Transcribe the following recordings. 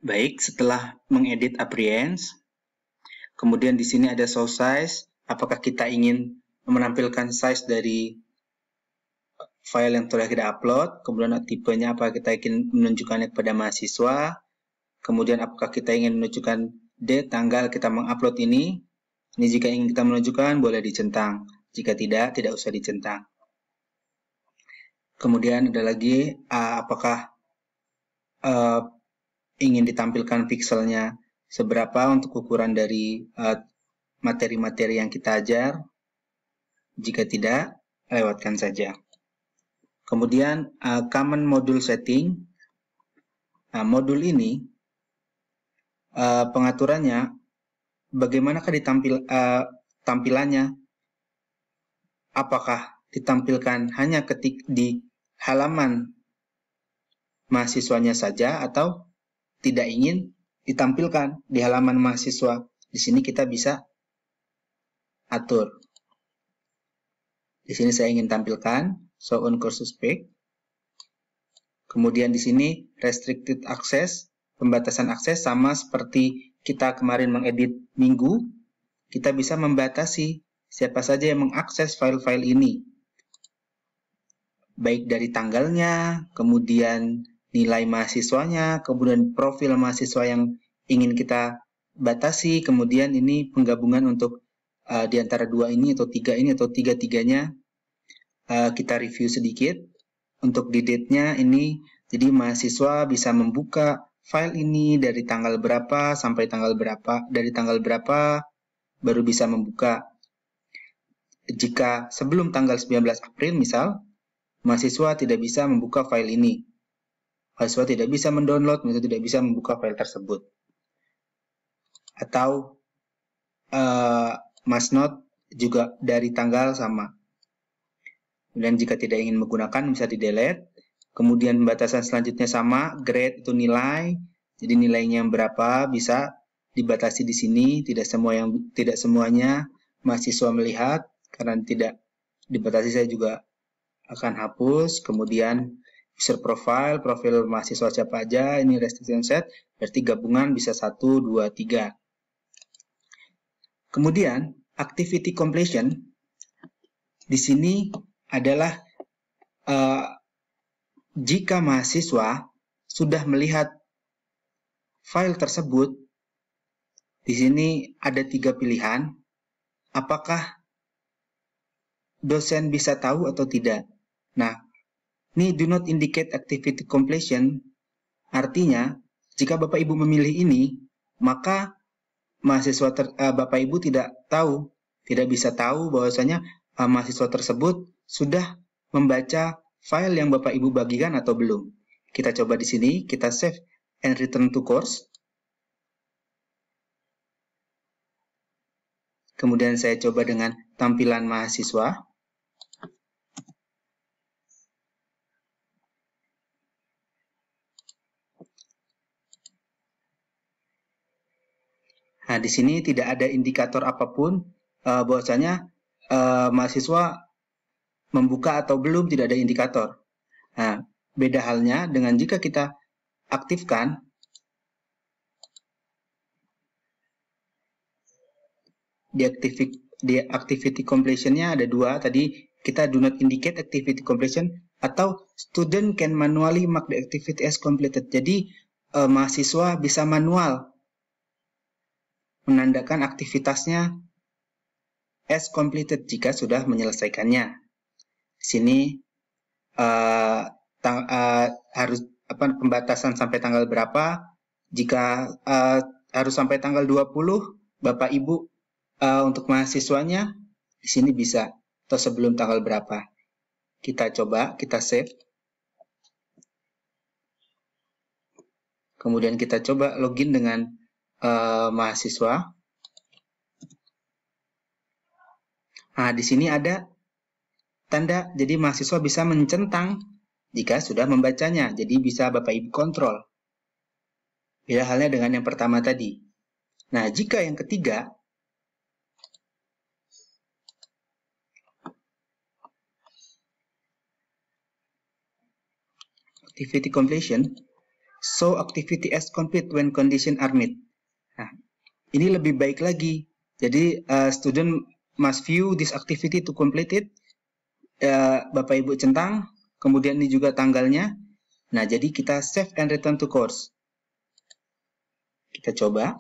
Baik, setelah mengedit Appearance, kemudian di sini ada Show Size. Apakah kita ingin menampilkan size dari file yang telah kita upload, kemudian tipenya apakah kita ingin menunjukkannya kepada mahasiswa, kemudian apakah kita ingin menunjukkan date, tanggal kita mengupload ini. Ini jika ingin kita menunjukkan boleh dicentang, jika tidak, tidak usah dicentang. Kemudian ada lagi apakah ingin ditampilkan pixelnya seberapa untuk ukuran dari materi-materi yang kita ajar. Jika tidak, lewatkan saja. Kemudian Common Module Setting. Nah, modul ini pengaturannya, bagaimanakah tampilannya? Apakah ditampilkan hanya ketik di halaman mahasiswanya saja atau tidak ingin ditampilkan di halaman mahasiswa? Di sini kita bisa atur. Di sini saya ingin tampilkan show on courses page. Kemudian di sini restricted access, pembatasan akses, sama seperti kita kemarin mengedit minggu, kita bisa membatasi siapa saja yang mengakses file-file ini. Baik dari tanggalnya, kemudian nilai mahasiswanya, kemudian profil mahasiswa yang ingin kita batasi, kemudian ini penggabungan untuk di antara dua ini atau tiga ini atau tiga-tiganya. Kita review sedikit. Untuk di date-nya ini, jadi mahasiswa bisa membuka file ini dari tanggal berapa sampai tanggal berapa, dari tanggal berapa baru bisa membuka. Jika sebelum tanggal 19 April misal, mahasiswa tidak bisa membuka file ini. Mahasiswa tidak bisa mendownload, mahasiswa tidak bisa membuka file tersebut. Atau must not juga dari tanggal sama. Kemudian jika tidak ingin menggunakan bisa di-delete. Kemudian pembatasan selanjutnya sama, grade itu nilai. Jadi nilainya berapa bisa dibatasi di sini, tidak semuanya mahasiswa melihat karena tidak dibatasi, saya juga akan hapus. Kemudian user profile, profil mahasiswa siapa aja, ini restriction set, berarti gabungan bisa 1, 2, 3. Kemudian activity completion di sini adalah jika mahasiswa sudah melihat file tersebut, di sini ada 3 pilihan, apakah dosen bisa tahu atau tidak. Nah, ini do not indicate activity completion, artinya jika Bapak Ibu memilih ini, maka mahasiswa Bapak Ibu tidak tahu, tidak bisa tahu bahwasanya mahasiswa tersebut sudah membaca file yang Bapak Ibu bagikan atau belum. Kita coba di sini, kita save and return to course. Kemudian saya coba dengan tampilan mahasiswa. Nah, di sini tidak ada indikator apapun bahwasanya mahasiswa membuka atau belum, tidak ada indikator. Nah, beda halnya dengan jika kita aktifkan, di activity completion-nya ada 2, tadi kita do not indicate activity completion atau student can manually mark the activity as completed. Jadi mahasiswa bisa manual menandakan aktivitasnya as completed jika sudah menyelesaikannya. Di sini harus pembatasan sampai tanggal berapa. Jika harus sampai tanggal 20, Bapak Ibu untuk mahasiswanya di sini bisa, atau sebelum tanggal berapa. Kita coba, kita save. Kemudian kita coba login dengan mahasiswa. Nah, di sini ada tanda, jadi mahasiswa bisa mencentang jika sudah membacanya, jadi bisa Bapak Ibu kontrol. Beda halnya dengan yang pertama tadi. Nah, jika yang ketiga, activity completion, show activity as complete when condition are met. Nah, ini lebih baik lagi. Jadi student must view this activity to complete it. Bapak Ibu centang, kemudian ini juga tanggalnya. Nah, jadi kita save and return to course. Kita coba.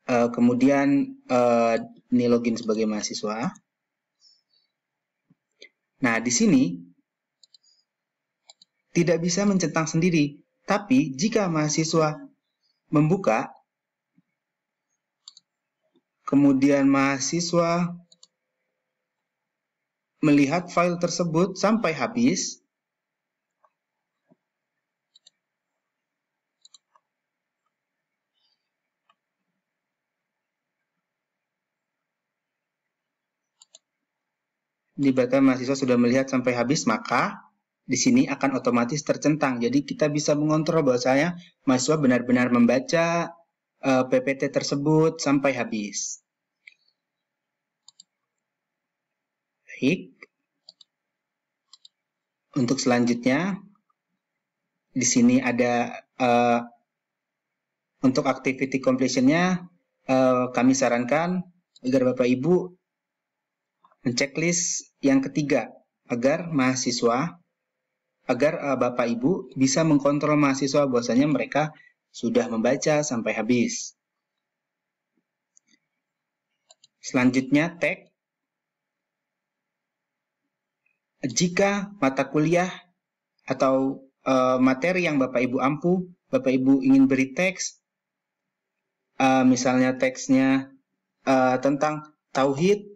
Kemudian ini login sebagai mahasiswa. Nah, di sini tidak bisa mencentang sendiri, tapi jika mahasiswa membuka, kemudian mahasiswa melihat file tersebut sampai habis, di berarti mahasiswa sudah melihat sampai habis, maka di sini akan otomatis tercentang. Jadi kita bisa mengontrol bahwasanya mahasiswa benar-benar membaca PPT tersebut sampai habis. Baik. Untuk selanjutnya, di sini ada untuk activity completion-nya, kami sarankan agar Bapak Ibu menceklis yang ketiga, agar Bapak Ibu bisa mengkontrol mahasiswa bahwasanya mereka sudah membaca sampai habis. Selanjutnya, tag. Jika mata kuliah atau materi yang Bapak Ibu ampu, Bapak Ibu ingin beri teks, misalnya teksnya tentang tauhid.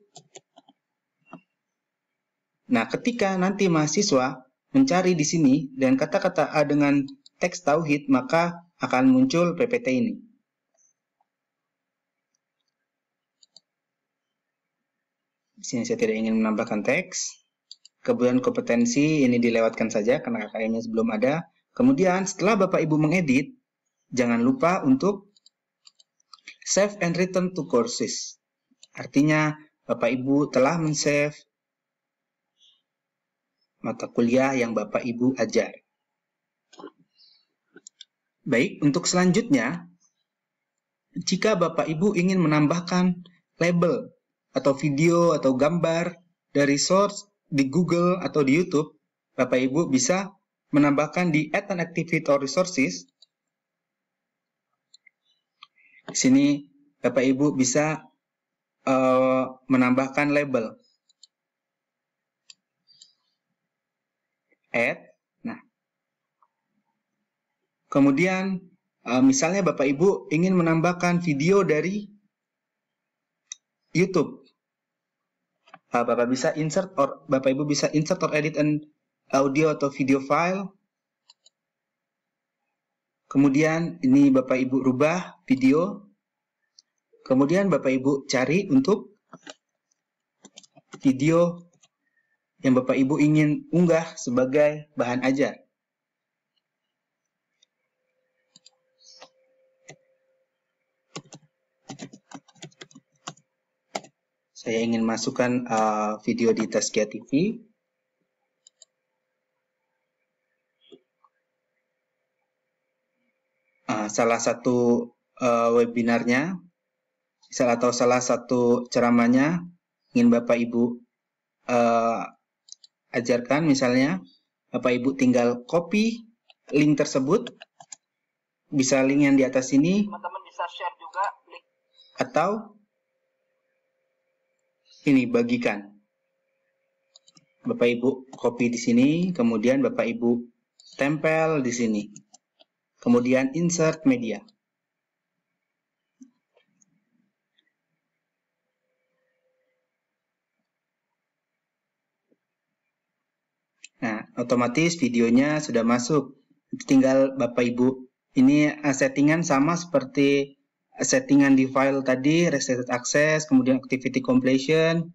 Nah, ketika nanti mahasiswa mencari di sini dan kata-kata A dengan teks tauhid, maka akan muncul PPT ini. Di sini saya tidak ingin menambahkan teks. Kemudian kompetensi ini dilewatkan saja karena KKM-nya belum ada. Kemudian setelah Bapak Ibu mengedit, jangan lupa untuk save and return to courses. Artinya Bapak Ibu telah men-save mata kuliah yang Bapak Ibu ajar. Baik, untuk selanjutnya, jika Bapak Ibu ingin menambahkan label atau video atau gambar dari source di Google atau di YouTube, Bapak Ibu bisa menambahkan di Add an Activity or Resources. Di sini Bapak Ibu bisa menambahkan label. Add. Nah, kemudian misalnya Bapak Ibu ingin menambahkan video dari YouTube, Bapak Ibu bisa insert or edit an audio atau video file. Kemudian ini Bapak Ibu rubah video. Kemudian Bapak Ibu cari untuk video yang Bapak Ibu ingin unggah sebagai bahan ajar. Saya ingin masukkan video di Taskia TV. Salah satu webinarnya, atau salah satu ceramahnya ingin Bapak Ibu ajarkan, misalnya Bapak Ibu tinggal copy link tersebut, bisa link yang di atas ini, teman-teman bisa share juga link, atau ini bagikan. Bapak Ibu copy di sini, kemudian Bapak Ibu tempel di sini, kemudian insert media. Nah, otomatis videonya sudah masuk. Tinggal Bapak Ibu, ini settingan sama seperti settingan di file tadi, restricted access, kemudian activity completion.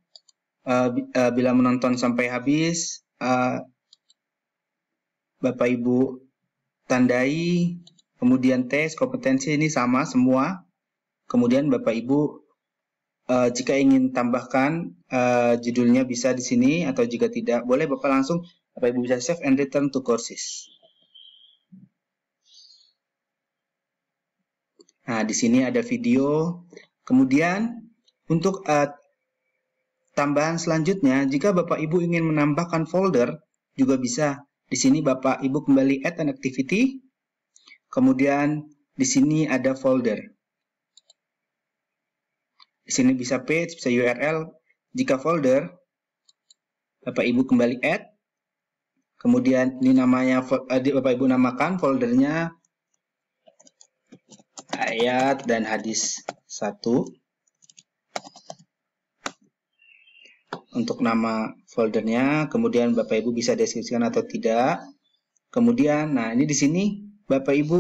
Bila menonton sampai habis, Bapak Ibu tandai, kemudian tes, kompetensi ini sama semua. Kemudian Bapak Ibu jika ingin tambahkan judulnya bisa di sini, atau jika tidak boleh Bapak langsung Bapak Ibu bisa save and return to courses. Nah, di sini ada video. Kemudian untuk tambahan selanjutnya, jika Bapak Ibu ingin menambahkan folder, juga bisa. Di sini Bapak Ibu kembali add an activity. Kemudian di sini ada folder. Di sini bisa page, bisa URL. Jika folder, Bapak Ibu kembali add. Kemudian ini namanya, Bapak Ibu namakan foldernya ayat dan hadis 1. Untuk nama foldernya, kemudian Bapak Ibu bisa deskripsikan atau tidak. Kemudian, nah ini di sini Bapak Ibu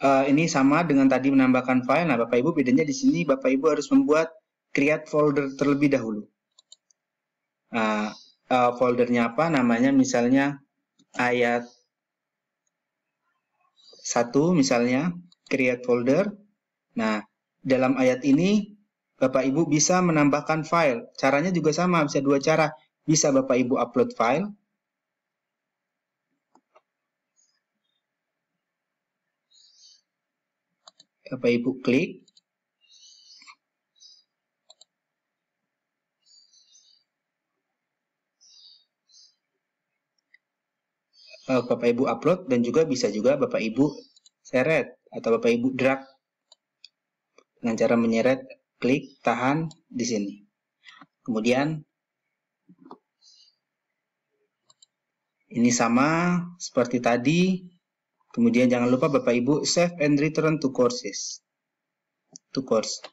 ini sama dengan tadi menambahkan file. Nah, Bapak Ibu bedanya di sini Bapak Ibu harus membuat create folder terlebih dahulu. Foldernya apa? Namanya misalnya ayat 1 misalnya, create folder. Nah, dalam ayat ini Bapak Ibu bisa menambahkan file. Caranya juga sama, bisa dua cara. Bisa Bapak Ibu upload file. Bapak Ibu klik. Bapak Ibu upload, dan juga bisa juga Bapak Ibu seret atau Bapak Ibu drag. Dengan cara menyeret, klik, tahan di sini. Kemudian ini sama seperti tadi. Kemudian jangan lupa Bapak Ibu save and return to courses. To course.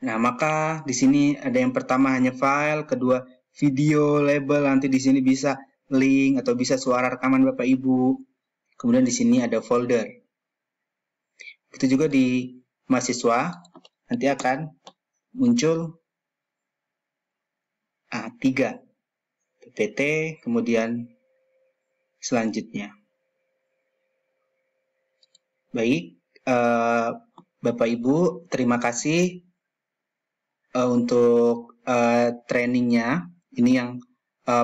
Nah, maka di sini ada yang pertama hanya file, kedua video, label, nanti di sini bisa link atau bisa suara rekaman Bapak Ibu. Kemudian di sini ada folder. Itu juga di mahasiswa nanti akan muncul 3 PPT, kemudian selanjutnya. Baik, Bapak Ibu, terima kasih untuk trainingnya. Ini yang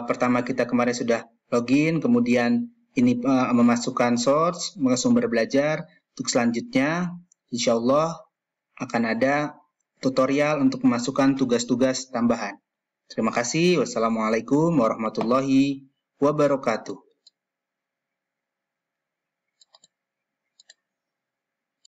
pertama kita kemarin sudah login, kemudian ini memasukkan source, sumber belajar. Untuk selanjutnya, insya Allah akan ada tutorial untuk memasukkan tugas-tugas tambahan. Terima kasih. Wassalamualaikum warahmatullahi wabarakatuh.